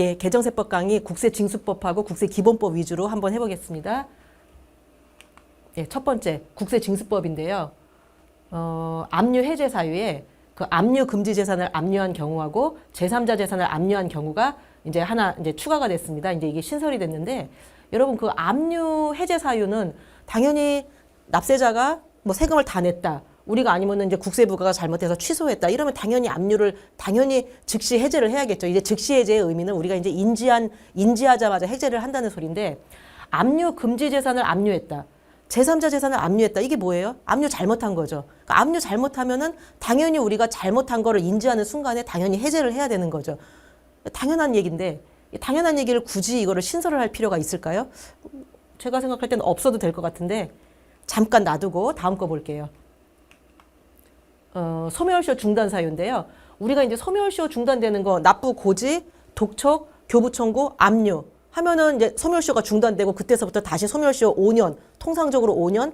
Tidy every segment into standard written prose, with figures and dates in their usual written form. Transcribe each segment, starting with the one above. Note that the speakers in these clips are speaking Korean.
예, 개정세법 강의 국세징수법하고 국세기본법 위주로 한번 해보겠습니다. 예, 첫 번째 국세징수법인데요. 압류 해제 사유에 그 압류 금지 재산을 압류한 경우하고 제3자 재산을 압류한 경우가 이제 하나 이제 추가가 됐습니다. 이제 이게 신설이 됐는데 여러분 그 압류 해제 사유는 당연히 납세자가 뭐 세금을 다 냈다. 우리가 아니면은 이제 국세부가 잘못해서 취소했다. 이러면 당연히 압류를 당연히 즉시 해제를 해야겠죠. 이제 즉시 해제의 의미는 우리가 이제 인지하자마자 해제를 한다는 소리인데 압류 금지 재산을 압류했다. 제3자 재산을 압류했다. 이게 뭐예요? 압류 잘못한 거죠. 그러니까 압류 잘못하면은 당연히 우리가 잘못한 거를 인지하는 순간에 당연히 해제를 해야 되는 거죠. 당연한 얘기인데 당연한 얘기를 굳이 이거를 신설을 할 필요가 있을까요? 제가 생각할 때는 없어도 될 것 같은데 잠깐 놔두고 다음 거 볼게요. 소멸시효 중단 사유인데요. 우리가 이제 소멸시효 중단되는 거 납부 고지, 독촉, 교부 청구, 압류 하면은 이제 소멸시효가 중단되고 그때서부터 다시 소멸시효 5년, 통상적으로 5년,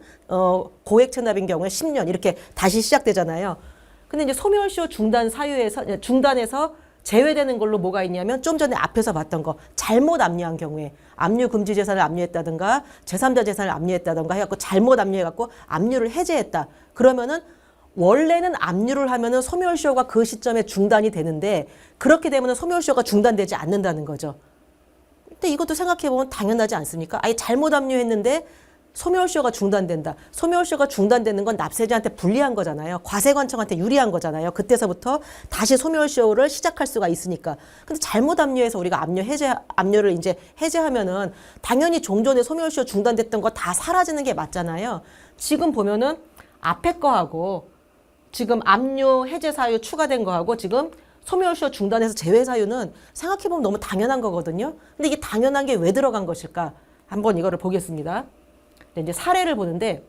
고액 체납인 경우에 10년 이렇게 다시 시작되잖아요. 근데 이제 소멸시효 중단 사유에서 중단에서 제외되는 걸로 뭐가 있냐면 좀 전에 앞에서 봤던 거 잘못 압류한 경우에 압류 금지 재산을 압류했다든가 제3자 재산을 압류했다든가 해갖고 잘못 압류해갖고 압류를 해제했다. 그러면은 원래는 압류를 하면은 소멸시효가 그 시점에 중단이 되는데 그렇게 되면은 소멸시효가 중단되지 않는다는 거죠. 근데 이것도 생각해보면 당연하지 않습니까? 아예 잘못 압류했는데 소멸시효가 중단된다. 소멸시효가 중단되는 건 납세자한테 불리한 거잖아요. 과세관청한테 유리한 거잖아요. 그때서부터 다시 소멸시효를 시작할 수가 있으니까. 근데 잘못 압류해서 우리가 압류를 이제 해제하면은 당연히 종전에 소멸시효 중단됐던 거 다 사라지는 게 맞잖아요. 지금 보면은 앞에 거하고 지금 압류 해제 사유 추가된 거하고 지금 소멸시효 중단해서 제외 사유는 생각해보면 너무 당연한 거거든요. 근데 이게 당연한 게 왜 들어간 것일까? 한번 이거를 보겠습니다. 이제 사례를 보는데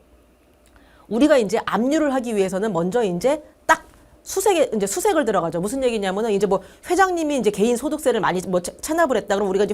우리가 이제 압류를 하기 위해서는 먼저 이제 딱 수색을 들어가죠. 무슨 얘기냐면은 이제 뭐 회장님이 이제 개인 소득세를 많이 뭐 체납을 했다. 그럼 우리가 이제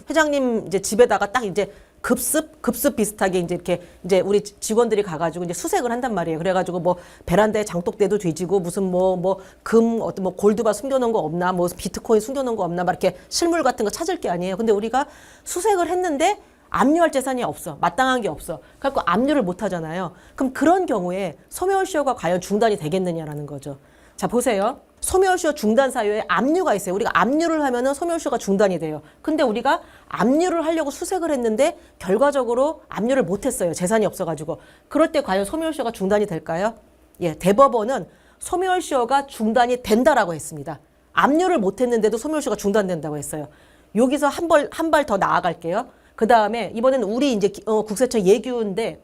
회장님 이제 집에다가 딱 이제 급습 비슷하게 이제 이렇게 이제 우리 직원들이 가가지고 이제 수색을 한단 말이에요. 그래가지고 뭐 베란다에 장독대도 뒤지고 무슨 뭐 금 어떤 뭐 골드바 숨겨놓은 거 없나 뭐 비트코인 숨겨놓은 거 없나 막 이렇게 실물 같은 거 찾을 게 아니에요. 근데 우리가 수색을 했는데 압류할 재산이 없어. 마땅한 게 없어. 그래서 압류를 못 하잖아요. 그럼 그런 경우에 소멸시효가 과연 중단이 되겠느냐라는 거죠. 자, 보세요. 소멸시효 중단 사유에 압류가 있어요. 우리가 압류를 하면은 소멸시효가 중단이 돼요. 근데 우리가 압류를 하려고 수색을 했는데 결과적으로 압류를 못 했어요. 재산이 없어가지고. 그럴 때 과연 소멸시효가 중단이 될까요? 예, 대법원은 소멸시효가 중단이 된다라고 했습니다. 압류를 못 했는데도 소멸시효가 중단된다고 했어요. 여기서 한 발 더 나아갈게요. 그 다음에 이번에는 우리 이제 국세청 예규인데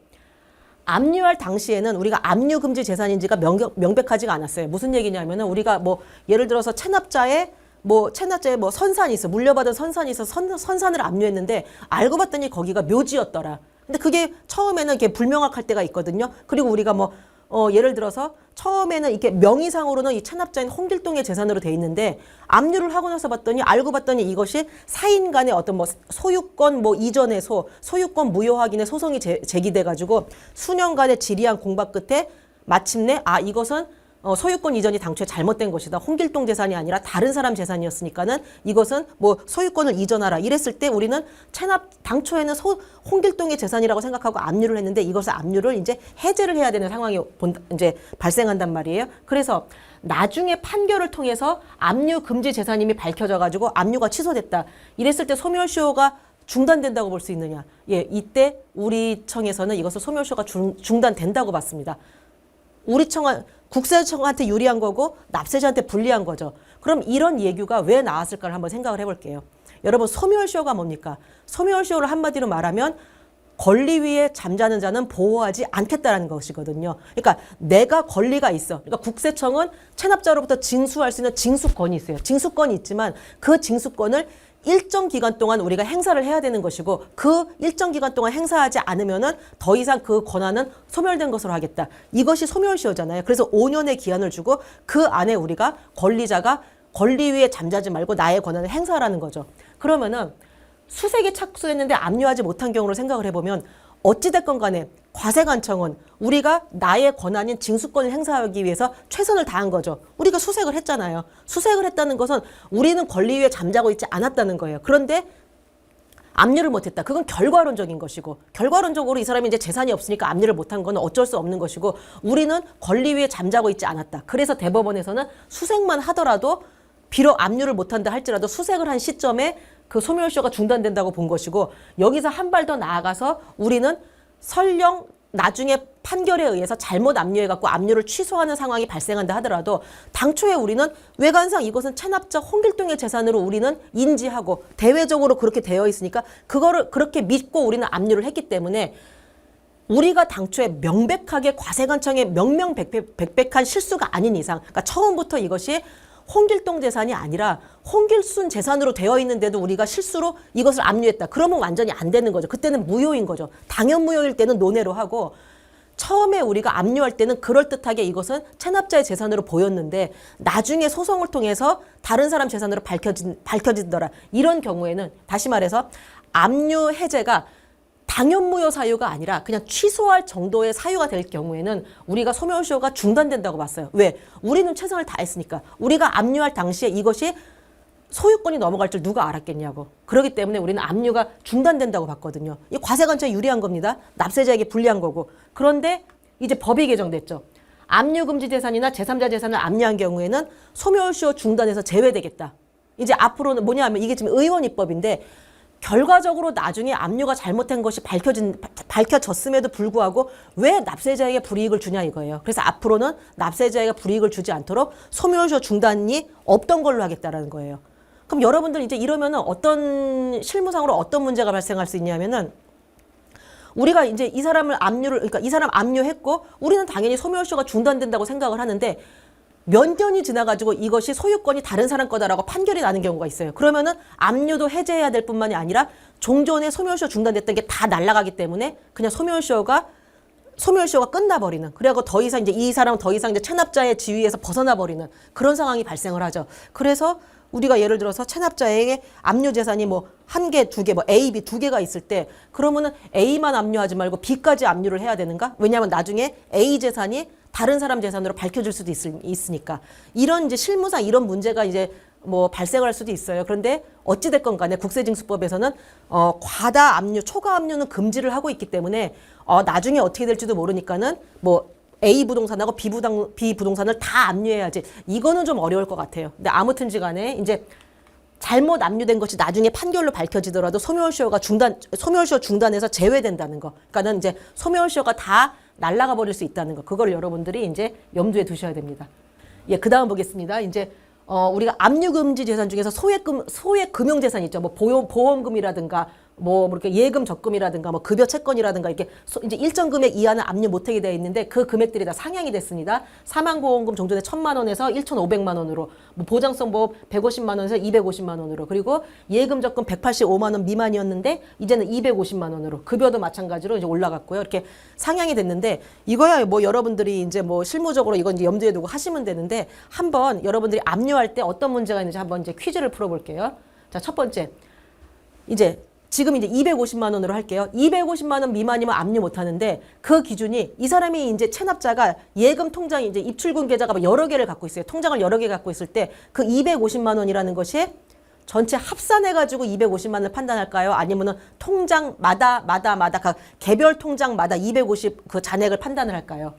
압류할 당시에는 우리가 압류 금지 재산인지가 명백하지가 않았어요. 무슨 얘기냐면은 우리가 뭐 예를 들어서 체납자의 뭐 선산이 있어. 물려받은 선산이 있어. 선산을 압류했는데 알고 봤더니 거기가 묘지였더라. 근데 그게 처음에는 이렇게 불명확할 때가 있거든요. 그리고 우리가 뭐 예를 들어서 처음에는 이렇게 명의상으로는 이 체납자인 홍길동의 재산으로 돼 있는데 압류를 하고 나서 알고 봤더니 이것이 사인 간의 어떤 뭐 소유권 뭐 이전의 소유권 무효 확인의 소송이 제기돼 가지고 수년간의 지리한 공박 끝에 마침내 이것은 소유권 이전이 당초에 잘못된 것이다. 홍길동 재산이 아니라 다른 사람 재산이었으니까는 이것은 뭐 소유권을 이전하라. 이랬을 때 우리는 당초에는 홍길동의 재산이라고 생각하고 압류를 했는데 이것을 압류를 이제 해제를 해야 되는 상황이 이제 발생한단 말이에요. 그래서 나중에 판결을 통해서 압류 금지 재산임이 밝혀져 가지고 압류가 취소됐다. 이랬을 때 소멸시효가 중단된다고 볼 수 있느냐. 예, 이때 우리 청에서는 이것을 소멸시효가 중단된다고 봤습니다. 우리 국세청한테 유리한 거고 납세자한테 불리한 거죠. 그럼 이런 예규가 왜 나왔을까를 한번 생각을 해볼게요. 여러분 소멸시효가 뭡니까? 소멸시효를 한마디로 말하면 권리 위에 잠자는 자는 보호하지 않겠다라는 것이거든요. 그러니까 내가 권리가 있어. 그러니까 국세청은 체납자로부터 징수할 수 있는 징수권이 있어요. 징수권이 있지만 그 징수권을 일정 기간 동안 우리가 행사를 해야 되는 것이고 그 일정 기간 동안 행사하지 않으면은 더 이상 그 권한은 소멸된 것으로 하겠다. 이것이 소멸시효잖아요. 그래서 5년의 기한을 주고 그 안에 우리가 권리자가 권리 위에 잠자지 말고 나의 권한을 행사하라는 거죠. 그러면은 수색에 착수했는데 압류하지 못한 경우를 생각을 해보면 어찌됐건 간에 과세관청은 우리가 나의 권한인 징수권을 행사하기 위해서 최선을 다한 거죠. 우리가 수색을 했잖아요. 수색을 했다는 것은 우리는 권리 위에 잠자고 있지 않았다는 거예요. 그런데 압류를 못했다. 그건 결과론적인 것이고, 결과론적으로 이 사람이 이제 재산이 없으니까 압류를 못한 건 어쩔 수 없는 것이고, 우리는 권리 위에 잠자고 있지 않았다. 그래서 대법원에서는 수색만 하더라도 비록 압류를 못한다 할지라도 수색을 한 시점에 그 소멸시효가 중단된다고 본 것이고, 여기서 한 발 더 나아가서 우리는 설령 나중에 판결에 의해서 잘못 압류해갖고 압류를 취소하는 상황이 발생한다 하더라도 당초에 우리는 외관상 이것은 체납자 홍길동의 재산으로 우리는 인지하고 대외적으로 그렇게 되어 있으니까 그거를 그렇게 믿고 우리는 압류를 했기 때문에 우리가 당초에 명백하게 과세관청의 명명백백한 실수가 아닌 이상, 그러니까 처음부터 이것이 홍길동 재산이 아니라 홍길순 재산으로 되어 있는데도 우리가 실수로 이것을 압류했다. 그러면 완전히 안 되는 거죠. 그때는 무효인 거죠. 당연 무효일 때는 논외로 하고, 처음에 우리가 압류할 때는 그럴듯하게 이것은 체납자의 재산으로 보였는데 나중에 소송을 통해서 다른 사람 재산으로 밝혀지더라. 이런 경우에는 다시 말해서 압류 해제가 당연무효 사유가 아니라 그냥 취소할 정도의 사유가 될 경우에는 우리가 소멸시효가 중단된다고 봤어요. 왜? 우리는 최선을 다했으니까. 우리가 압류할 당시에 이것이 소유권이 넘어갈 줄 누가 알았겠냐고. 그렇기 때문에 우리는 압류가 중단된다고 봤거든요. 이 과세관청에 유리한 겁니다. 납세자에게 불리한 거고. 그런데 이제 법이 개정됐죠. 압류금지 재산이나 제3자 재산을 압류한 경우에는 소멸시효 중단에서 제외되겠다. 이제 앞으로는 뭐냐 하면 이게 지금 의원 입법인데 결과적으로 나중에 압류가 잘못된 것이 밝혀졌음에도 불구하고 왜 납세자에게 불이익을 주냐 이거예요. 그래서 앞으로는 납세자에게 불이익을 주지 않도록 소멸시효 중단이 없던 걸로 하겠다라는 거예요. 그럼 여러분들 이제 이러면은 어떤 실무상으로 어떤 문제가 발생할 수 있냐면은 우리가 이제 이 사람을 그러니까 이 사람 압류했고 우리는 당연히 소멸시효가 중단된다고 생각을 하는데 몇 년이 지나가지고 이것이 소유권이 다른 사람 거다라고 판결이 나는 경우가 있어요. 그러면은 압류도 해제해야 될 뿐만이 아니라 종전에 소멸시효 중단됐던 게 다 날아가기 때문에 그냥 소멸시효가 끝나버리는. 그래갖고 더 이상 이제 이 사람은 더 이상 이제 체납자의 지위에서 벗어나버리는 그런 상황이 발생을 하죠. 그래서 우리가 예를 들어서 체납자에게 압류 재산이 뭐 한 개, 두 개, 뭐 A, B 두 개가 있을 때 그러면은 A만 압류하지 말고 B까지 압류를 해야 되는가? 왜냐하면 나중에 A 재산이 다른 사람 재산으로 밝혀질 수도 있으니까. 이런 이제 실무상 이런 문제가 이제 뭐 발생할 수도 있어요. 그런데 어찌됐건 간에 국세징수법에서는 과다 압류, 초과 압류는 금지를 하고 있기 때문에 나중에 어떻게 될지도 모르니까는 뭐 A 부동산하고 B 부동산을 다 압류해야지. 이거는 좀 어려울 것 같아요. 근데 아무튼지 간에 이제 잘못 압류된 것이 나중에 판결로 밝혀지더라도 소멸시효 중단에서 제외된다는 거. 그러니까는 이제 소멸시효가 다 날아가 버릴 수 있다는 거. 그걸 여러분들이 이제 염두에 두셔야 됩니다. 예, 그다음 보겠습니다. 이제 우리가 압류금지 재산 중에서 소액금융 재산 있죠. 뭐 보험금이라든가 뭐 이렇게 예금 적금이라든가 뭐 급여 채권이라든가 이렇게 이제 일정 금액 이하는 압류 못하게 되어 있는데 그 금액들이 다 상향이 됐습니다. 사망보험금 종전에 1,000만 원에서 1,500만 원으로, 뭐 보장성 보험 150만 원에서 250만 원으로, 그리고 예금 적금 185만 원 미만이었는데 이제는 250만 원으로, 급여도 마찬가지로 이제 올라갔고요. 이렇게 상향이 됐는데 이거야 뭐 여러분들이 이제 뭐 실무적으로 이건 이제 염두에 두고 하시면 되는데 한번 여러분들이 압류할 때 어떤 문제가 있는지 한번 이제 퀴즈를 풀어볼게요. 자, 첫 번째 이제 지금 이제 250만 원으로 할게요. 250만 원 미만이면 압류 못 하는데 그 기준이 이 사람이 이제 체납자가 예금 통장이 이제 입출금 계좌가 여러 개를 갖고 있어요. 통장을 여러 개 갖고 있을 때 그 250만 원이라는 것이 전체 합산해가지고 250만 원을 판단할까요? 아니면은 통장마다 개별 통장마다 250 그 잔액을 판단을 할까요?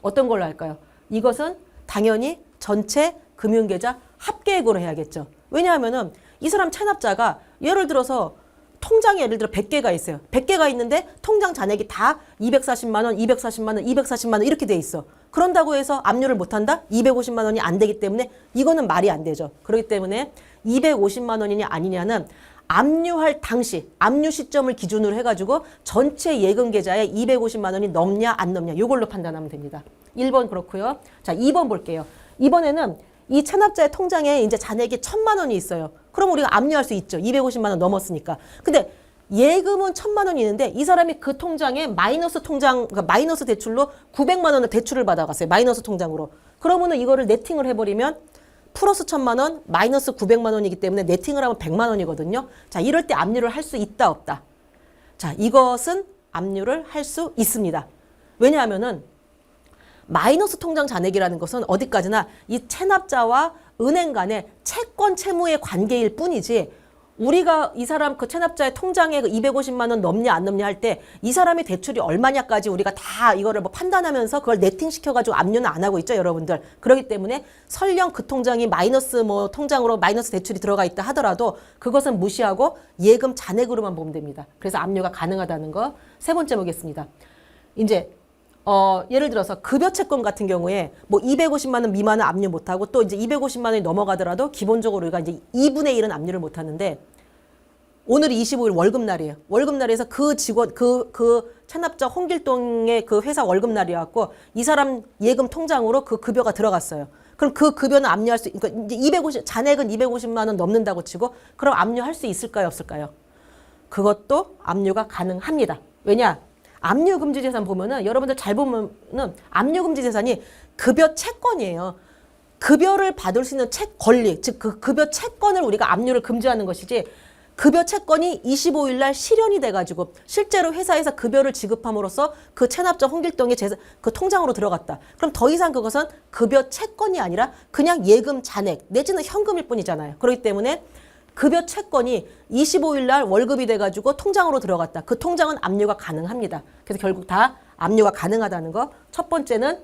어떤 걸로 할까요? 이것은 당연히 전체 금융계좌 합계액으로 해야겠죠. 왜냐하면은 이 사람 체납자가 예를 들어서 통장이 예를 들어 100개가 있어요. 100개가 있는데 통장 잔액이 다 240만 원, 240만 원, 240만 원 이렇게 돼 있어. 그런다고 해서 압류를 못한다? 250만 원이 안 되기 때문에 이거는 말이 안 되죠. 그렇기 때문에 250만 원이냐 아니냐는 압류할 당시, 압류 시점을 기준으로 해가지고 전체 예금 계좌에 250만 원이 넘냐 안 넘냐 이걸로 판단하면 됩니다. 1번 그렇고요. 자, 2번 볼게요. 이번에는 이 체납자의 통장에 이제 잔액이 1,000만 원이 있어요. 그럼 우리가 압류할 수 있죠. 250만 원 넘었으니까. 근데 예금은 1,000만 원이 있는데 이 사람이 그 통장에 마이너스 그러니까 마이너스 대출로 900만 원을 대출을 받아갔어요. 마이너스 통장으로. 그러면은 이거를 네팅을 해버리면 플러스 1,000만 원, 마이너스 900만 원이기 때문에 네팅을 하면 100만 원이거든요. 자, 이럴 때 압류를 할 수 있다 없다. 자, 이것은 압류를 할 수 있습니다. 왜냐하면은 마이너스 통장 잔액이라는 것은 어디까지나 이 체납자와 은행 간의 채권 채무의 관계일 뿐이지 우리가 이 사람 그 체납자의 통장에 250만 원 넘냐 안 넘냐 할 때 이 사람의 대출이 얼마냐까지 우리가 다 이거를 뭐 판단하면서 그걸 네팅시켜가지고 압류는 안 하고 있죠, 여러분들. 그렇기 때문에 설령 그 통장이 마이너스 뭐 통장으로 마이너스 대출이 들어가 있다 하더라도 그것은 무시하고 예금 잔액으로만 보면 됩니다. 그래서 압류가 가능하다는 거. 세 번째 보겠습니다. 이제 예를 들어서 급여 채권 같은 경우에 뭐 250만 원 미만은 압류 못하고 또 이제 250만 원이 넘어가더라도 기본적으로 우리가 이제 2분의 1은 압류를 못하는데 오늘이 25일 월급날이에요. 월급날에서 그 직원, 그 체납자 홍길동의 그 회사 월급날이었고 이 사람 예금 통장으로 그 급여가 들어갔어요. 그럼 그 급여는 압류할 수, 그러니까 이제 잔액은 250만 원 넘는다고 치고 그럼 압류할 수 있을까요? 없을까요? 그것도 압류가 가능합니다. 왜냐? 압류금지 재산 보면은 여러분들 잘 보면은 압류금지 재산이 급여 채권이에요. 급여를 받을 수 있는 권리, 즉 그 급여 채권을 우리가 압류를 금지하는 것이지 급여 채권이 25일 날 실현이 돼가지고 실제로 회사에서 급여를 지급함으로써 그 체납자 홍길동의 그 통장으로 들어갔다. 그럼 더 이상 그것은 급여 채권이 아니라 그냥 예금 잔액 내지는 현금일 뿐이잖아요. 그렇기 때문에 급여 채권이 25일 날 월급이 돼가지고 통장으로 들어갔다. 그 통장은 압류가 가능합니다. 그래서 결국 다 압류가 가능하다는 거. 첫 번째는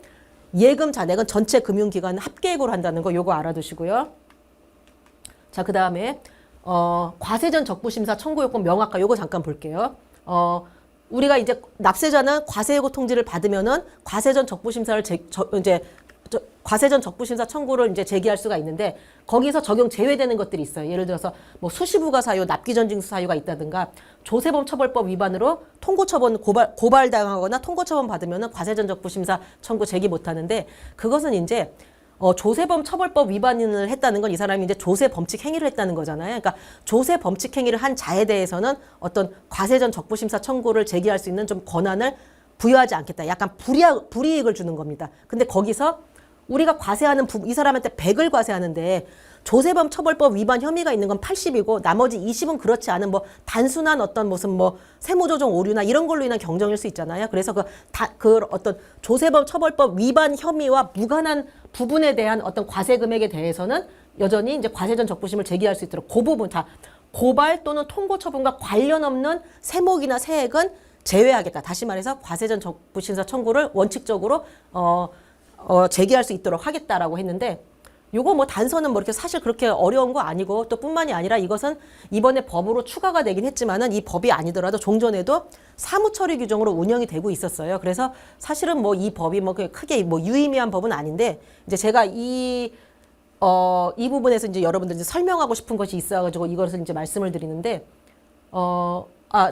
예금 잔액은 전체 금융기관 합계액으로 한다는 거 요거 알아두시고요. 자, 그 다음에 과세전 적부심사 청구 요건 명확화 요거 잠깐 볼게요. 우리가 이제 납세자는 과세예고 통지를 받으면은 과세전 적부심사를 과세전 적부심사 청구를 이제 제기할 수가 있는데 거기서 적용 제외되는 것들이 있어요. 예를 들어서 뭐 수시부가 사유, 납기전징수 사유가 있다든가 조세범 처벌법 위반으로 통고처분 고발당하거나 통고처분 받으면은 과세전 적부심사 청구 제기 못하는데 그것은 이제 조세범 처벌법 위반을 했다는 건 이 사람이 이제 조세 범칙 행위를 했다는 거잖아요. 그러니까 조세 범칙 행위를 한 자에 대해서는 어떤 과세전 적부심사 청구를 제기할 수 있는 좀 권한을 부여하지 않겠다. 약간 불이익을 주는 겁니다. 근데 거기서 우리가 과세하는 이 사람한테 100을 과세하는데 조세범 처벌법 위반 혐의가 있는 건 80이고 나머지 20은 그렇지 않은 뭐 단순한 어떤 무슨 뭐 세무조정 오류나 이런 걸로 인한 경정일 수 있잖아요. 그래서 그 어떤 조세범 처벌법 위반 혐의와 무관한 부분에 대한 어떤 과세 금액에 대해서는 여전히 이제 과세전 적부심을 제기할 수 있도록 그 부분 다 고발 또는 통고 처분과 관련 없는 세목이나 세액은 제외하겠다. 다시 말해서 과세전 적부심사 청구를 원칙적으로 제기할 수 있도록 하겠다라고 했는데 요거 뭐 단서는 뭐 이렇게 사실 그렇게 어려운 거 아니고 또 뿐만이 아니라 이것은 이번에 법으로 추가가 되긴 했지만은 이 법이 아니더라도 종전에도 사무처리 규정으로 운영이 되고 있었어요. 그래서 사실은 뭐 이 법이 뭐 크게 뭐 유의미한 법은 아닌데 이제 제가 이 부분에서 이제 여러분들 이제 설명하고 싶은 것이 있어가지고 이것을 이제 말씀을 드리는데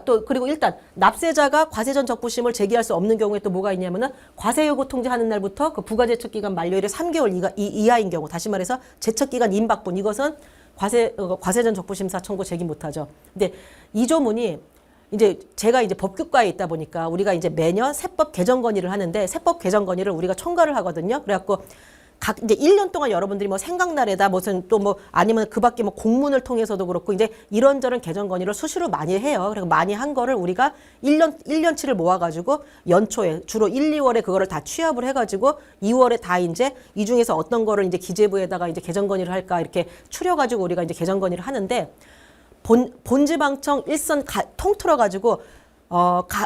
또 그리고 일단 납세자가 과세전 적부심을 제기할 수 없는 경우에 또 뭐가 있냐면은 과세요구 통지하는 날부터 그 부가제척기간 만료일의 3개월 이하인 경우, 다시 말해서 제척기간 임박분, 이것은 과세전 적부심사 청구 제기 못하죠. 근데 이 조문이 이제 제가 이제 법규과에 있다 보니까 우리가 이제 매년 세법 개정 건의를 하는데 세법 개정 건의를 우리가 총괄을 하거든요. 그래갖고 이제 1년 동안 여러분들이 뭐 생각날에다 무슨 또 뭐 아니면 그 밖에 뭐 공문을 통해서도 그렇고 이제 이런저런 개정 건의를 수시로 많이 해요. 그리고 많이 한 거를 우리가 1년치를 모아가지고 연초에 주로 1, 2월에 그거를 다 취합을 해가지고 2월에 다 이제 이 중에서 어떤 거를 이제 기재부에다가 이제 개정 건의를 할까 이렇게 추려가지고 우리가 이제 개정 건의를 하는데 본지방청 일선 통틀어가지고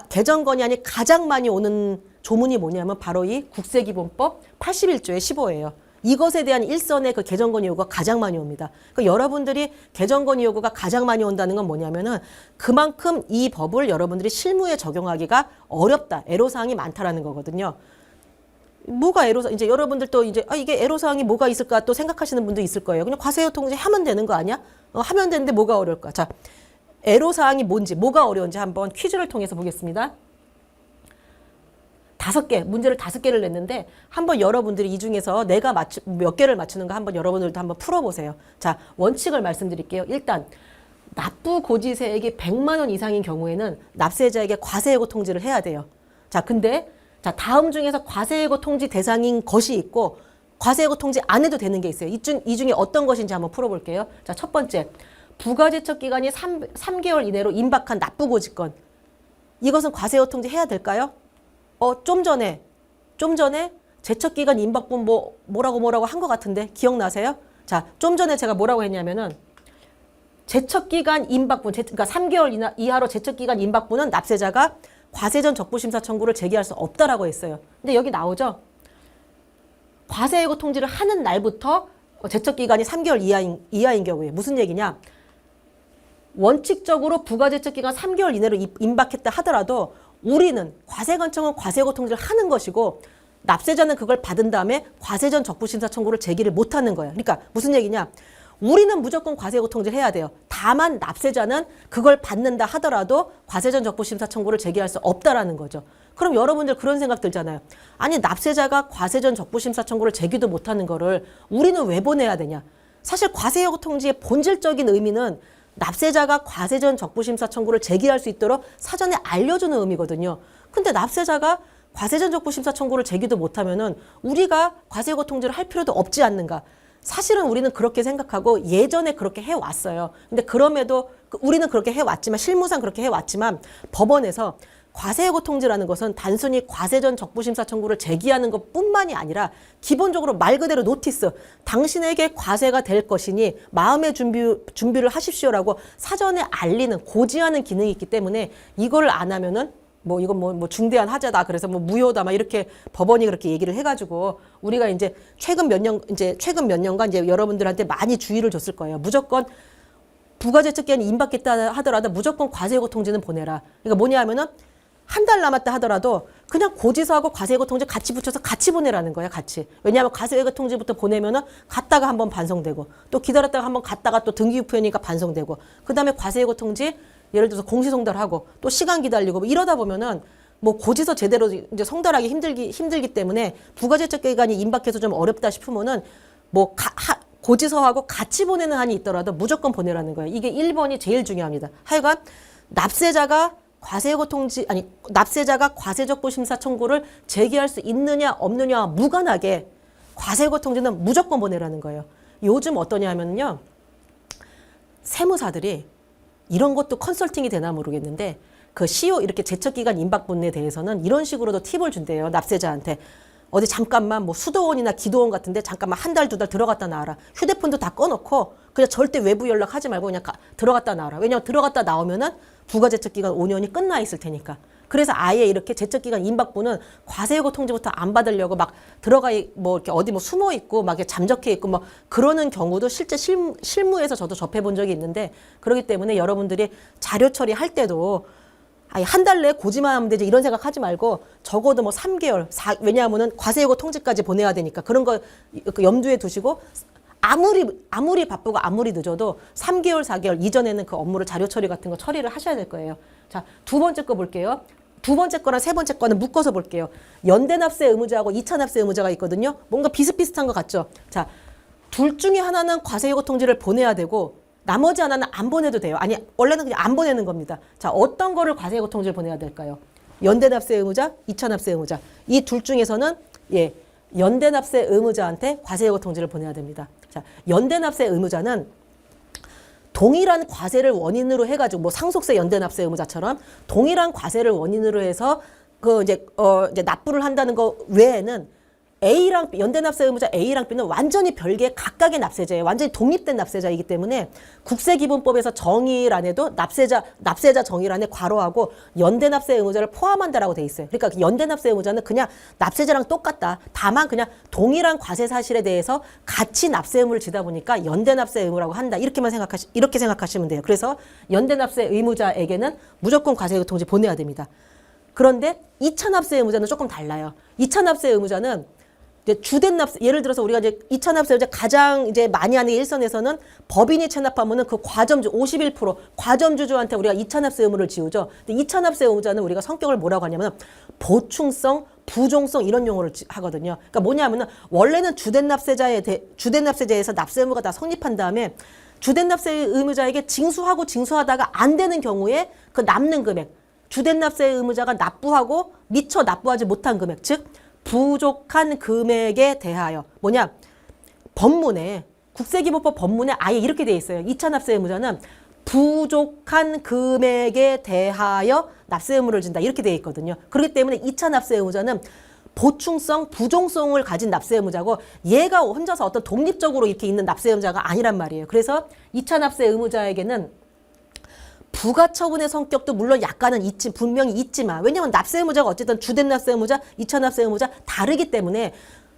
개정 건의안이 가장 많이 오는 조문이 뭐냐면 바로 이 국세기본법 81조의 15예요. 이것에 대한 일선의 그 개정 건의 요구가 가장 많이 옵니다. 그러니까 여러분들이 개정 건의 요구가 가장 많이 온다는 건 뭐냐면은 그만큼 이 법을 여러분들이 실무에 적용하기가 어렵다, 애로사항이 많다라는 거거든요. 뭐가 애로사항, 이제 여러분들 또 이제 이게 애로사항이 뭐가 있을까 또 생각하시는 분도 있을 거예요. 그냥 과세요 통지 하면 되는 거 아니야? 하면 되는데 뭐가 어려울까? 자, 애로사항이 뭔지, 뭐가 어려운지 한번 퀴즈를 통해서 보겠습니다. 문제를 5개를 냈는데 한번 여러분들이 이 중에서 내가 몇 개를 맞추는가 한번 여러분들도 한번 풀어보세요. 자, 원칙을 말씀드릴게요. 일단 납부고지세액이 100만 원 이상인 경우에는 납세자에게 과세예고 통지를 해야 돼요. 자, 근데 다음 중에서 과세예고 통지 대상인 것이 있고 과세예고 통지 안 해도 되는 게 있어요. 이 중에 어떤 것인지 한번 풀어볼게요. 자, 첫 번째, 부가제척 기간이 3개월 이내로 임박한 납부고지건. 이것은 과세후 통지 해야 될까요? 좀 전에 제척기간 임박분 뭐라고 한 것 같은데 기억나세요? 자, 좀 전에 제가 뭐라고 했냐면은 제척기간 임박분, 그러니까 3개월 이하로 제척기간 임박분은 납세자가 과세 전 적부심사 청구를 제기할 수 없다라고 했어요. 근데 여기 나오죠? 과세 예고 통지를 하는 날부터 제척기간이 3개월 이하인 경우에 무슨 얘기냐? 원칙적으로 부가제척기간 3개월 이내로 임박했다 하더라도 우리는 과세관청은 과세 예고 통지를 하는 것이고 납세자는 그걸 받은 다음에 과세 전 적부심사 청구를 제기를 못하는 거예요. 그러니까 무슨 얘기냐? 우리는 무조건 과세 예고 통지를 해야 돼요. 다만 납세자는 그걸 받는다 하더라도 과세 전 적부심사 청구를 제기할 수 없다라는 거죠. 그럼 여러분들 그런 생각 들잖아요. 아니 납세자가 과세 전 적부심사 청구를 제기도 못하는 거를 우리는 왜 보내야 되냐? 사실 과세 예고 통지의 본질적인 의미는 납세자가 과세 전 적부심사 청구를 제기할 수 있도록 사전에 알려주는 의미거든요. 근데 납세자가 과세 전 적부심사 청구를 제기도 못하면은 우리가 과세 예고 통지를 할 필요도 없지 않는가? 사실은 우리는 그렇게 생각하고 예전에 그렇게 해왔어요. 근데 그럼에도 우리는 그렇게 해왔지만 실무상 그렇게 해왔지만 법원에서 과세 예고 통지라는 것은 단순히 과세 전 적부심사 청구를 제기하는 것뿐만이 아니라 기본적으로 말 그대로 노티스, 당신에게 과세가 될 것이니 마음의 준비를 하십시오라고 사전에 알리는 고지하는 기능이 있기 때문에 이거를 안 하면은 이건 중대한 하자다. 그래서 무효다. 막 이렇게 법원이 그렇게 얘기를 해가지고 우리가 이제 최근 몇 년간 이제 여러분들한테 많이 주의를 줬을 거예요. 무조건 부가제척기간이 임박했다 하더라도 무조건 과세예고 통지는 보내라. 그러니까 뭐냐 하면은 한 달 남았다 하더라도 그냥 고지서하고 과세예고 통지 같이 붙여서 같이 보내라는 거야, 같이. 왜냐하면 과세예고 통지부터 보내면은 갔다가 한번 반송되고 또 기다렸다가 한번 갔다가 또 등기유포회니까 반송되고 그 다음에 과세예고 통지 예를 들어서 공시송달하고 또 시간 기다리고 이러다 보면은 고지서 제대로 이제 송달하기 힘들기 때문에 부가제척 기간이 임박해서 좀 어렵다 싶으면은 고지서하고 같이 보내는 한이 있더라도 무조건 보내라는 거예요. 이게 1번이 제일 중요합니다. 하여간 납세자가 과세적부 심사 청구를 제기할 수 있느냐 없느냐와 무관하게 과세예고 통지는 무조건 보내라는 거예요. 요즘 어떠냐 하면요. 세무사들이 이런 것도 컨설팅이 되나 모르겠는데 그 시효 이렇게 제척기간 임박분에 대해서는 이런 식으로도 팁을 준대요. 납세자한테. 어디 잠깐만 수도원이나 기도원 같은데 잠깐만 한 달, 두 달 들어갔다 나와라. 휴대폰도 다 꺼놓고 그냥 절대 외부 연락하지 말고 그냥 들어갔다 나와라. 왜냐면 들어갔다 나오면은 부가제척기간 5년이 끝나 있을 테니까. 그래서 아예 이렇게 제척기간 임박분은 과세예고 통지부터 안 받으려고 막 들어가 이렇게 어디 숨어 있고 막 잠적해 있고 그러는 경우도 실제 실무에서 저도 접해 본 적이 있는데 그렇기 때문에 여러분들이 자료 처리할 때도 한 달 내에 고지만 하면 되지 이런 생각하지 말고 적어도 3개월, 왜냐하면은 과세예고 통지까지 보내야 되니까 그런 거 염두에 두시고 아무리 바쁘고 아무리 늦어도 3개월, 4개월 이전에는 그 업무를 자료 처리 같은 거 처리를 하셔야 될 거예요. 자, 두 번째 거 볼게요. 두 번째 거랑 세 번째 거는 묶어서 볼게요. 연대납세 의무자하고 2차 납세 의무자가 있거든요. 뭔가 비슷비슷한 것 같죠? 자, 둘 중에 하나는 과세예고 통지를 보내야 되고 나머지 하나는 안 보내도 돼요. 아니, 원래는 그냥 안 보내는 겁니다. 자, 어떤 거를 과세예고 통지를 보내야 될까요? 연대납세 의무자, 2차 납세 의무자. 이 둘 중에서는 연대납세 의무자한테 과세예고 통지를 보내야 됩니다. 자, 연대납세 의무자는 동일한 과세를 원인으로 해가지고 상속세 연대납세 의무자처럼 동일한 과세를 원인으로 해서 이제 납부를 한다는 거 외에는 A랑 연대납세 의무자 A랑 B는 완전히 별개의 각각의 납세자예요. 완전히 독립된 납세자이기 때문에 국세기본법에서 정의란에도 납세자 정의란에 괄호하고 연대납세 의무자를 포함한다라고 돼 있어요. 그러니까 연대납세 의무자는 그냥 납세자랑 똑같다. 다만 그냥 동일한 과세 사실에 대해서 같이 납세 의무를 지다 보니까 연대납세 의무라고 한다. 이렇게 생각하시면 돼요. 그래서 연대납세 의무자에게는 무조건 과세예고 통지 보내야 됩니다. 그런데 2차 납세 의무자는 조금 달라요. 2차 납세 의무자는 주된 납세, 예를 들어서 우리가 이제 2차 납세 의무자 가장 이제 많이 하는 게 일선에서는 법인이 체납하면은 그 과점주 51% 과점주주한테 우리가 2차 납세 의무를 지우죠. 근데 2차 납세 의무자는 우리가 성격을 뭐라고 하냐면 보충성, 부종성 이런 용어를 하거든요. 그러니까 뭐냐면은 원래는 주된 납세자에서 납세 의무가 다 성립한 다음에 주된 납세 의무자에게 징수하다가 안 되는 경우에 그 남는 금액, 주된 납세 의무자가 납부하고 미처 납부하지 못한 금액, 즉 부족한 금액에 대하여 법문에 국세기본법 법문에 아예 이렇게 돼 있어요. 2차 납세 의무자는 부족한 금액에 대하여 납세 의무를 진다. 이렇게 되어 있거든요. 그렇기 때문에 2차 납세 의무자는 보충성, 부종성을 가진 납세 의무자고 얘가 혼자서 어떤 독립적으로 이렇게 있는 납세 의무자가 아니란 말이에요. 그래서 2차 납세 의무자에게는 부가처분의 성격도 물론 약간은 분명히 있지만 왜냐하면 납세 의무자가 어쨌든 주된 납세 의무자, 2차 납세 의무자 다르기 때문에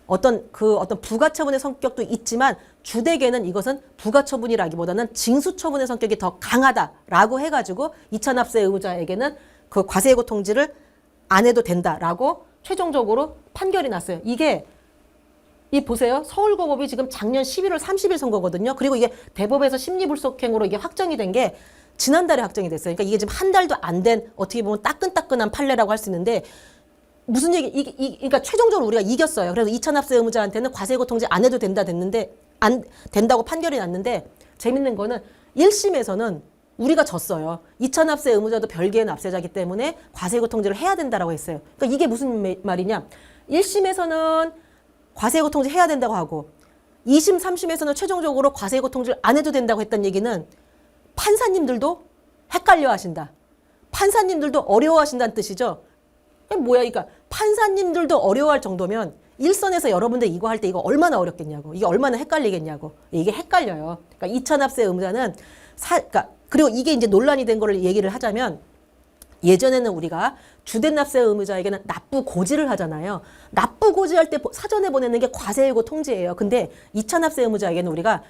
어떤 부가처분의 성격도 있지만 주되게는 이것은 부가처분이라기보다는 징수처분의 성격이 더 강하다라고 해가지고 2차 납세 의무자에게는 그 과세예고 통지를 안 해도 된다라고 최종적으로 판결이 났어요. 이게 보세요. 서울고법이 지금 작년 11월 30일 선거거든요. 그리고 이게 대법에서 심리불속행으로 이게 확정이 된 게 지난달에 확정이 됐어요. 그러니까 이게 지금 한 달도 안 된 어떻게 보면 따끈따끈한 판례라고 할 수 있는데 무슨 그러니까 최종적으로 우리가 이겼어요. 그래서 2차 납세 의무자한테는 과세예고 통지 안 해도 됐는데 안 된다고 판결이 났는데 재밌는 거는 1심에서는 우리가 졌어요. 2차 납세 의무자도 별개의 납세자이기 때문에 과세예고 통지를 해야 된다라고 했어요. 그러니까 이게 무슨 말이냐? 1심에서는 과세예고 통지 해야 된다고 하고 2심, 3심에서는 최종적으로 과세예고 통지를 안 해도 된다고 했던 얘기는 판사님들도 헷갈려 하신다. 판사님들도 어려워하신다는 뜻이죠. 뭐야, 그러니까 판사님들도 어려워할 정도면 일선에서 여러분들 이거 할 때 이거 얼마나 어렵겠냐고. 이게 얼마나 헷갈리겠냐고. 이게 헷갈려요. 그러니까 2차 납세 의무자는 그리고 이게 이제 논란이 된 거를 얘기를 하자면 예전에는 우리가 주된 납세 의무자에게는 납부 고지를 하잖아요. 납부 고지할 때 사전에 보내는 게 과세예고 통지예요. 근데 2차 납세 의무자에게는 우리가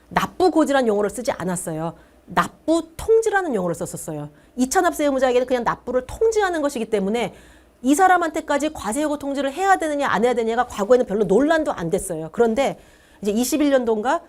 납부 고지란 용어를 쓰지 않았어요. 납부 통지라는 용어를 썼었어요. 2차 납세 의무자에게는 그냥 납부를 통지하는 것이기 때문에 이 사람한테까지 과세예고 통지를 해야 되느냐 안 해야 되느냐가 과거에는 별로 논란도 안 됐어요. 그런데 이제 21년도인가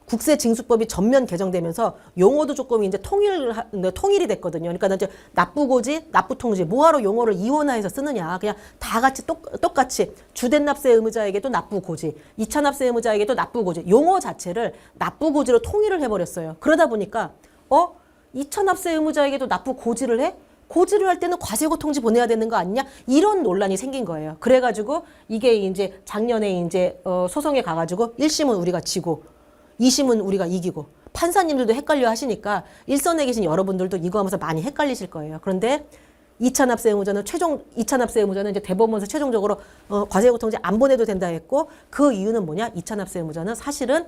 국세징수법이 전면 개정되면서 용어도 조금 이제 통일이 됐거든요. 그러니까 이제 납부고지, 납부통지 뭐하러 용어를 이원화해서 쓰느냐. 그냥 다 같이 똑같이 주된 납세 의무자에게도 납부고지, 2차 납세 의무자에게도 납부고지 용어 자체를 납부고지로 통일을 해버렸어요. 그러다 보니까 2차 납세 의무자에게도 납부고지를 해? 고지를 할 때는 과세예고 통지 보내야 되는 거 아니냐? 이런 논란이 생긴 거예요. 그래가지고 이게 이제 작년에 이제 소송에 가가지고 1심은 우리가 지고 2심은 우리가 이기고 판사님들도 헷갈려 하시니까 일선에 계신 여러분들도 이거 하면서 많이 헷갈리실 거예요. 그런데 2차 납세 의무자는 2차 납세 의무자는 이제 대법원에서 최종적으로 과세예고 통지 안 보내도 된다 했고 그 이유는 뭐냐? 2차 납세 의무자는 사실은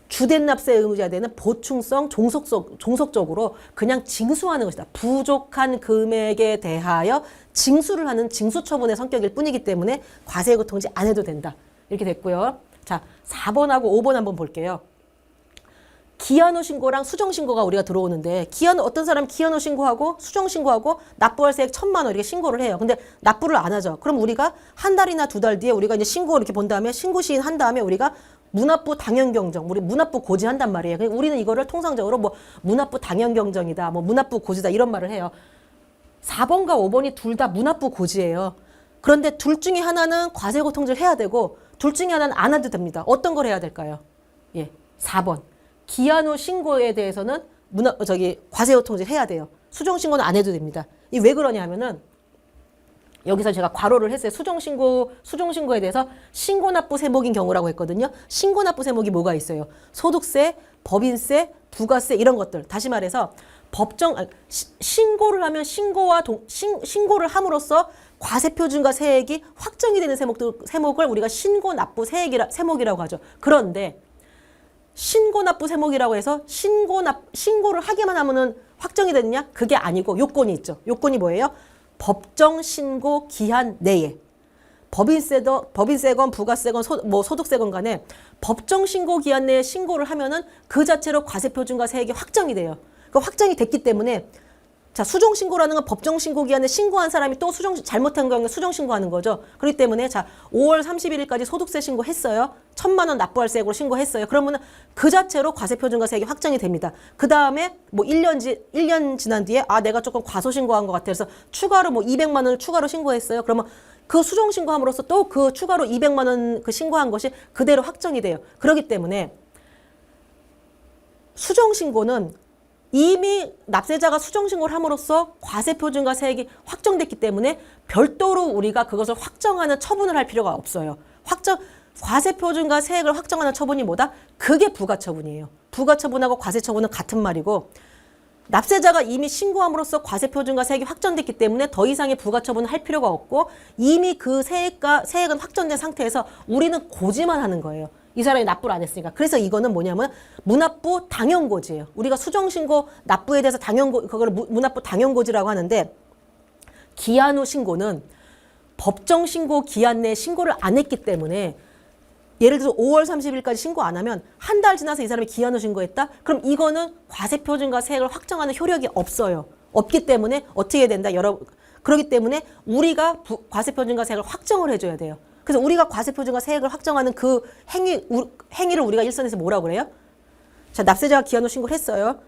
주된 납세 의무자에 대한 보충성, 종속적으로 그냥 징수하는 것이다. 부족한 금액에 대하여 징수를 하는 징수처분의 성격일 뿐이기 때문에 과세예고 통지 안 해도 된다. 이렇게 됐고요. 자, 4번하고 5번 한번 볼게요. 기한후 신고랑 수정신고가 우리가 들어오는데 어떤 사람 기한후 신고하고 수정신고하고 납부할 세액 1,000만 원 이렇게 신고를 해요. 근데 납부를 안 하죠. 그럼 우리가 한 달이나 두 달 뒤에 우리가 이제 신고 이렇게 본 다음에 신고 시인 한 다음에 우리가 문납부 당연경정, 우리 문납부 고지한단 말이에요. 우리는 이거를 통상적으로 뭐 문납부 당연경정이다, 뭐 문납부 고지다 이런 말을 해요. 4번과 5번이 둘 다 문납부 고지예요. 그런데 둘 중에 하나는 과세예고 통지를 해야 되고 둘 중에 하나는 안 해도 됩니다. 어떤 걸 해야 될까요? 4번. 기한후 신고에 대해서는 과세예고 통지를 해야 돼요. 수정신고는 안 해도 됩니다. 이 왜 그러냐 하면은 여기서 제가 괄호를 했어요. 수정신고에 대해서 신고납부 세목인 경우라고 했거든요. 신고납부 세목이 뭐가 있어요? 소득세, 법인세, 부가세 이런 것들. 다시 말해서 신고를 하면 신고를 함으로써 과세표준과 세액이 확정이 되는 세목을 우리가 신고납부 세목이라고 하죠. 그런데 신고납부 세목이라고 해서 신고를 하기만 하면은 확정이 되느냐? 그게 아니고 요건이 있죠. 요건이 뭐예요? 법정 신고 기한 내에 법인세건 부가세건 소득세건 간에 법정 신고 기한 내에 신고를 하면은 그 자체로 과세표준과 세액이 확정이 돼요. 그 확정이 됐기 때문에 자, 수정 신고라는 건 법정 신고 기한에 신고한 사람이 또 잘못한 경우에 수정 신고하는 거죠. 그렇기 때문에 자, 5월 31일까지 소득세 신고했어요. 1,000만 원 납부할 세액으로 신고했어요. 그러면 그 자체로 과세표준과 세액이 확정이 됩니다. 그 다음에 뭐 1년 지난 뒤에 내가 조금 과소 신고한 것 같아서 추가로 뭐 200만 원을 추가로 신고했어요. 그러면 그 수정 신고함으로써 또 그 추가로 200만 원 그 신고한 것이 그대로 확정이 돼요. 그렇기 때문에 수정 신고는 이미 납세자가 수정신고를 함으로써 과세표준과 세액이 확정됐기 때문에 별도로 우리가 그것을 확정하는 처분을 할 필요가 없어요. 과세표준과 세액을 확정하는 처분이 뭐다? 그게 부가처분이에요. 부가처분하고 과세처분은 같은 말이고 납세자가 이미 신고함으로써 과세표준과 세액이 확정됐기 때문에 더 이상의 부가처분을 할 필요가 없고 이미 그 세액은 확정된 상태에서 우리는 고지만 하는 거예요. 이 사람이 납부를 안 했으니까. 그래서 이거는 뭐냐면 문납부 당연고지예요. 우리가 수정신고 납부에 대해서 그거를 문납부 당연고지라고 하는데 기한 후 신고는 법정 신고 기한 내에 신고를 안 했기 때문에 예를 들어서 5월 30일까지 신고 안 하면 한 달 지나서 이 사람이 기한 후 신고했다? 그럼 이거는 과세표준과 세액을 확정하는 효력이 없어요. 없기 때문에 어떻게 된다? 그렇기 때문에 우리가 과세표준과 세액을 확정을 해줘야 돼요. 그래서 우리가 과세표준과 세액을 확정하는 그 행위를 우리가 일선에서 뭐라고 그래요? 자, 납세자가 기한 후 신고를 했어요.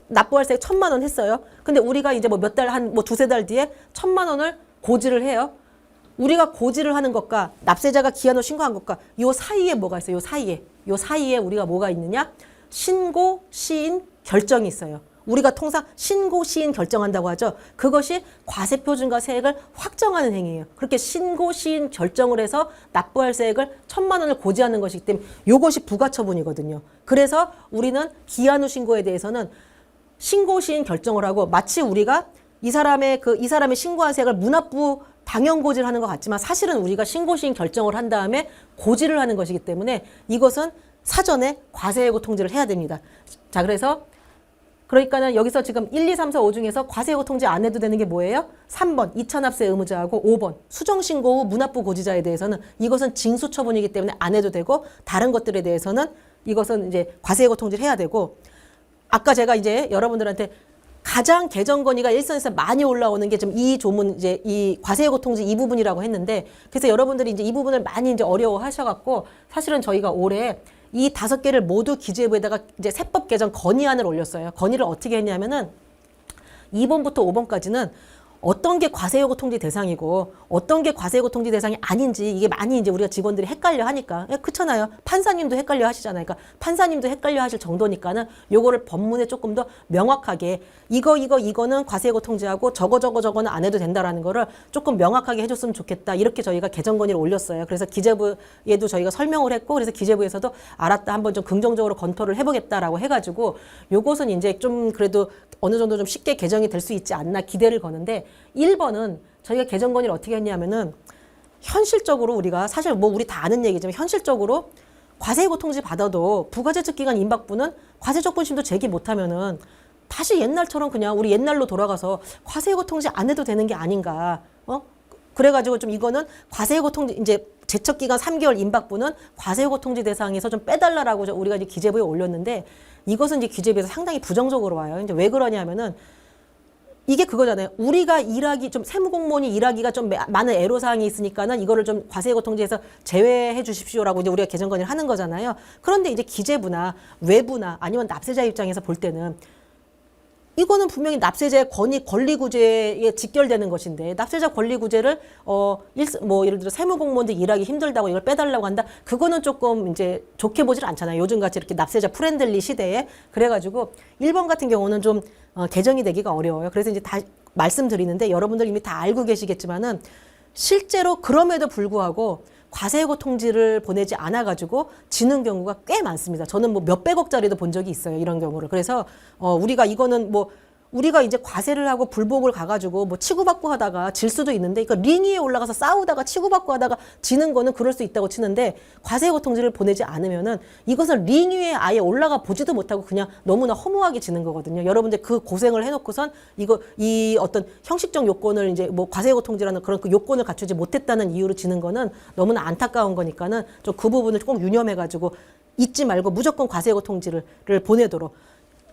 납부할 세액 1,000만 원 했어요. 근데 우리가 이제 뭐 몇 달, 뭐 두세 달 뒤에 1,000만 원을 고지를 해요. 우리가 고지를 하는 것과 납세자가 기한 후 신고한 것과 요 사이에 뭐가 있어요? 요 사이에 우리가 뭐가 있느냐? 신고, 시인, 결정이 있어요. 우리가 통상 신고, 시인, 결정한다고 하죠. 그것이 과세표준과 세액을 확정하는 행위예요. 그렇게 신고, 시인, 결정을 해서 납부할 세액을 1,000만 원을 고지하는 것이기 때문에 이것이 부가처분이거든요. 그래서 우리는 기한 후 신고에 대해서는 신고, 시인, 결정을 하고 마치 우리가 이 사람의 신고한 세액을 문납부 당연 고지를 하는 것 같지만 사실은 우리가 신고, 시인 결정을 한 다음에 고지를 하는 것이기 때문에 이것은 사전에 과세예고 통지를 해야 됩니다. 자, 그러니까는 여기서 지금 1, 2, 3, 4, 5 중에서 과세예고 통지 안 해도 되는 게 뭐예요? 3번 이차납세 의무자하고 5번 수정신고 후 문납부 고지자에 대해서는 이것은 징수처분이기 때문에 안 해도 되고 다른 것들에 대해서는 이것은 이제 과세예고 통지를 해야 되고 아까 제가 이제 여러분들한테 가장 개정 건의가 일선에서 많이 올라오는 게 지금 이 조문 이제 이 과세예고 통지 이 부분이라고 했는데 그래서 여러분들이 이제 이 부분을 많이 이제 어려워하셔갖고 사실은 저희가 올해 이 5개를 모두 기재부에다가 이제 세법 개정 건의안을 올렸어요. 건의를 어떻게 했냐면은 2번부터 5번까지는 어떤 게 과세예고 통지 대상이고 어떤 게 과세예고 통지 대상이 아닌지 이게 많이 이제 우리가 직원들이 헷갈려 하니까 그렇잖아요. 판사님도 헷갈려 하시잖아요. 그러니까 판사님도 헷갈려 하실 정도니까는 요거를 법문에 조금 더 명확하게 이거는 과세예고 통지하고 저거는 안 해도 된다라는 거를 조금 명확하게 해줬으면 좋겠다. 이렇게 저희가 개정 건의를 올렸어요. 그래서 기재부에도 저희가 설명을 했고 그래서 기재부에서도 알았다 한번 좀 긍정적으로 검토를 해보겠다라고 해가지고 요것은 이제 좀 그래도 어느 정도 좀 쉽게 개정이 될 수 있지 않나 기대를 거는데 1번은 저희가 개정 건의를 어떻게 했냐면은 현실적으로 우리가 사실 뭐 우리 다 아는 얘기지만 현실적으로 과세예고 통지 받아도 부가제척기간 임박부는 과세적분심도 제기 못하면은 다시 옛날처럼 그냥 우리 옛날로 돌아가서 과세예고 통지 안 해도 되는 게 아닌가. 그래가지고 좀 이거는 과세예고 통지 이제 제척기간 3개월 임박부는 과세예고 통지 대상에서 좀 빼달라라고 우리가 이제 기재부에 올렸는데 이것은 이제 기재부에서 상당히 부정적으로 와요. 이제 왜 그러냐면은 이게 그거잖아요. 우리가 좀 세무공무원이 일하기가 좀 많은 애로사항이 있으니까는 이거를 좀 과세예고 통지에서 제외해 주십시오라고 이제 우리가 개정 건의를 하는 거잖아요. 그런데 이제 기재부나 외부나 아니면 납세자 입장에서 볼 때는 이거는 분명히 납세자의 권리구제에 직결되는 것인데 납세자 권리구제를 예를 들어 세무공무원들 일하기 힘들다고 이걸 빼달라고 한다. 그거는 조금 이제 좋게 보질 않잖아요. 요즘같이 이렇게 납세자 프렌들리 시대에. 그래가지고 1번 같은 경우는 좀 개정이 되기가 어려워요. 그래서 이제 다 말씀드리는데 여러분들 이미 다 알고 계시겠지만은 실제로 그럼에도 불구하고 과세예고 통지를 보내지 않아가지고 지는 경우가 꽤 많습니다. 저는 뭐 몇백억짜리도 본 적이 있어요. 이런 경우를. 그래서 우리가 이거는 뭐 우리가 이제 과세를 하고 불복을 가가지고 뭐 치고받고 하다가 질 수도 있는데 그러니까 링 위에 올라가서 싸우다가 치고받고 하다가 지는 거는 그럴 수 있다고 치는데 과세예고 통지를 보내지 않으면은 이것은 링 위에 아예 올라가 보지도 못하고 그냥 너무나 허무하게 지는 거거든요. 여러분들 그 고생을 해놓고선 이 어떤 형식적 요건을 이제 뭐 과세예고 통지라는 그런 그 요건을 갖추지 못했다는 이유로 지는 거는 너무나 안타까운 거니까는 좀 그 부분을 꼭 유념해가지고 잊지 말고 무조건 과세예고 통지를 보내도록.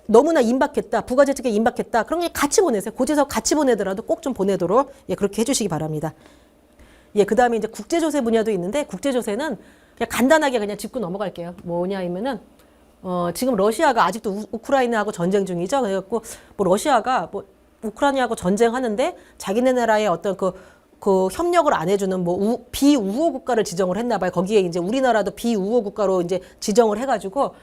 너무나 임박했다. 부가제척에 임박했다. 그런 게 같이 보내세요. 고지서 같이 보내더라도 꼭 좀 보내도록 그렇게 해주시기 바랍니다. 그다음에 이제 국제조세 분야도 있는데 국제조세는 그냥 간단하게 그냥 짚고 넘어갈게요. 뭐냐면은 지금 러시아가 아직도 우크라이나하고 전쟁 중이죠. 그래갖고 뭐 러시아가 뭐 우크라이나하고 전쟁하는데 자기네 나라의 어떤 그 협력을 안 해주는 뭐 비우호 국가를 지정을 했나 봐요. 거기에 이제 우리나라도 비우호 국가로 이제 지정을 해가지고.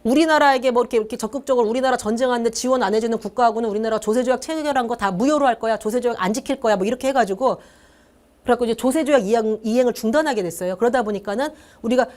우리나라에게 뭐 이렇게 적극적으로 우리나라 전쟁하는데 지원 안 해주는 국가하고는 우리나라 조세조약 체결한 거 다 무효로 할 거야. 조세조약 안 지킬 거야. 뭐 이렇게 해가지고 그래갖고 이제 조세조약 이행을 중단하게 됐어요. 그러다 보니까는 우리가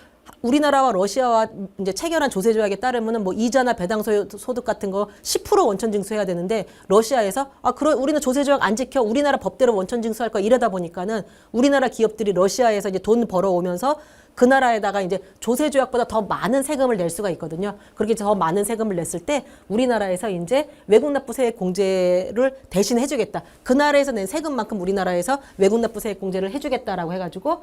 우리나라와 러시아와 이제 체결한 조세 조약에 따르면은 뭐 이자나 배당 소득 같은 거 10% 원천 징수해야 되는데 러시아에서 우리는 조세 조약 안 지켜 우리나라 법대로 원천 징수할 거야 이러다 보니까는 우리나라 기업들이 러시아에서 이제 돈 벌어오면서 그 나라에다가 이제 조세 조약보다 더 많은 세금을 낼 수가 있거든요. 그렇게 더 많은 세금을 냈을 때 우리나라에서 이제 외국 납부 세액 공제를 대신 해주겠다. 그 나라에서 낸 세금만큼 우리나라에서 외국 납부 세액 공제를 해주겠다라고 해가지고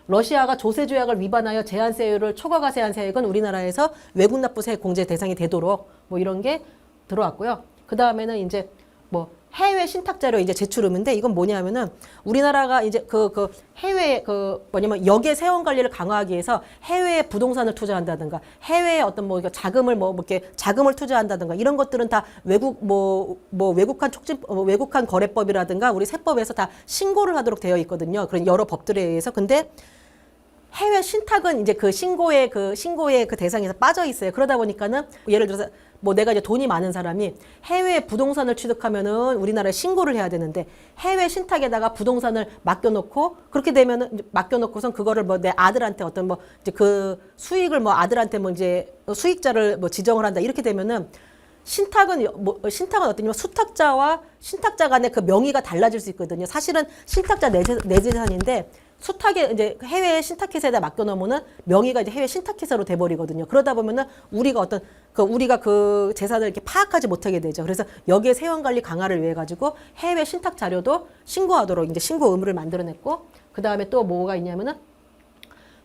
러시아가 조세 조약을 위반하여 제한세율을 초과가 세한 세액은 우리나라에서 외국 납부 세액 공제 대상이 되도록 뭐 이런 게 들어왔고요. 그 다음에는 이제 뭐 해외 신탁 자료 이제 제출음인데 이건 뭐냐면은 우리나라가 이제 해외 뭐냐면 역의 세원 관리를 강화하기 위해서 해외에 부동산을 투자한다든가 해외에 어떤 뭐 자금을 뭐 이렇게 자금을 투자한다든가 이런 것들은 다 외국한 거래법이라든가 우리 세법에서 다 신고를 하도록 되어 있거든요. 그런 여러 법들에 의해서. 근데 해외 신탁은 이제 그 신고의 그 대상에서 빠져 있어요. 그러다 보니까는 예를 들어서 뭐 내가 이제 돈이 많은 사람이 해외 부동산을 취득하면은 우리나라에 신고를 해야 되는데 해외 신탁에다가 부동산을 맡겨놓고 그렇게 되면은 맡겨놓고선 그거를 뭐 내 아들한테 어떤 뭐 이제 그 수익을 뭐 아들한테 뭐 이제 수익자를 뭐 지정을 한다 이렇게 되면은 신탁은 어떠냐면 수탁자와 신탁자 간의 그 명의가 달라질 수 있거든요. 사실은 신탁자 내 재산인데 수탁에 이제 해외 신탁회사에다 맡겨놓으면은 명의가 이제 해외 신탁회사로 돼버리거든요. 그러다 보면은 우리가 그 재산을 이렇게 파악하지 못하게 되죠. 그래서 여기에 세원 관리 강화를 위해 가지고 해외 신탁 자료도 신고하도록 이제 신고 의무를 만들어냈고 그 다음에 또 뭐가 있냐면은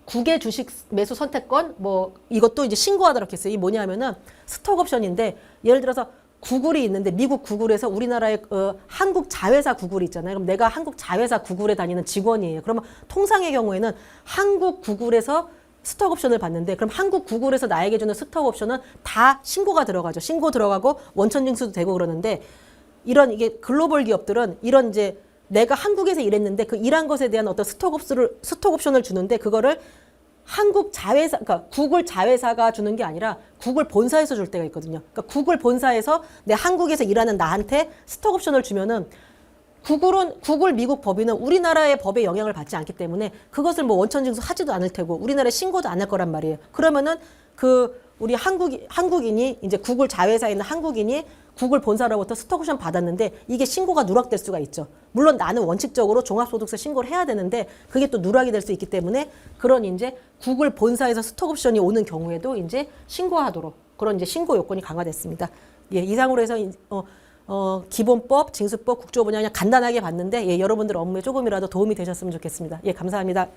국외 주식 매수 선택권 뭐 이것도 이제 신고하도록 했어요. 이 뭐냐면은 스톡옵션인데 예를 들어서 구글이 있는데 미국 구글에서 우리나라의 한국 자회사 구글이 있잖아요. 그럼 내가 한국 자회사 구글에 다니는 직원이에요. 그러면 통상의 경우에는 한국 구글에서 스톡옵션을 받는데 그럼 한국 구글에서 나에게 주는 스톡옵션은 다 신고가 들어가죠. 신고 들어가고 원천 징수도 되고 그러는데 이게 글로벌 기업들은 이런 이제 내가 한국에서 일했는데 그 일한 것에 대한 어떤 스톡옵션을 주는데 그거를 한국 자회사, 그러니까 구글 자회사가 주는 게 아니라 구글 본사에서 줄 때가 있거든요. 그러니까 구글 본사에서 내 한국에서 일하는 나한테 스톡옵션을 주면은 구글 미국 법인은 우리나라의 법에 영향을 받지 않기 때문에 그것을 뭐 원천 징수하지도 않을 테고 우리나라에 신고도 안 할 거란 말이에요. 그러면은 우리 한국인이 이제 구글 자회사에 있는 한국인이 구글 본사로부터 스톡옵션 받았는데 이게 신고가 누락될 수가 있죠. 물론 나는 원칙적으로 종합소득세 신고를 해야 되는데 그게 또 누락이 될 수 있기 때문에 그런 이제 구글 본사에서 스톡옵션이 오는 경우에도 이제 신고하도록 그런 이제 신고 요건이 강화됐습니다. 예, 이상으로 해서 기본법, 징수법, 국조분야 그냥 간단하게 봤는데 예, 여러분들 업무에 조금이라도 도움이 되셨으면 좋겠습니다. 예, 감사합니다.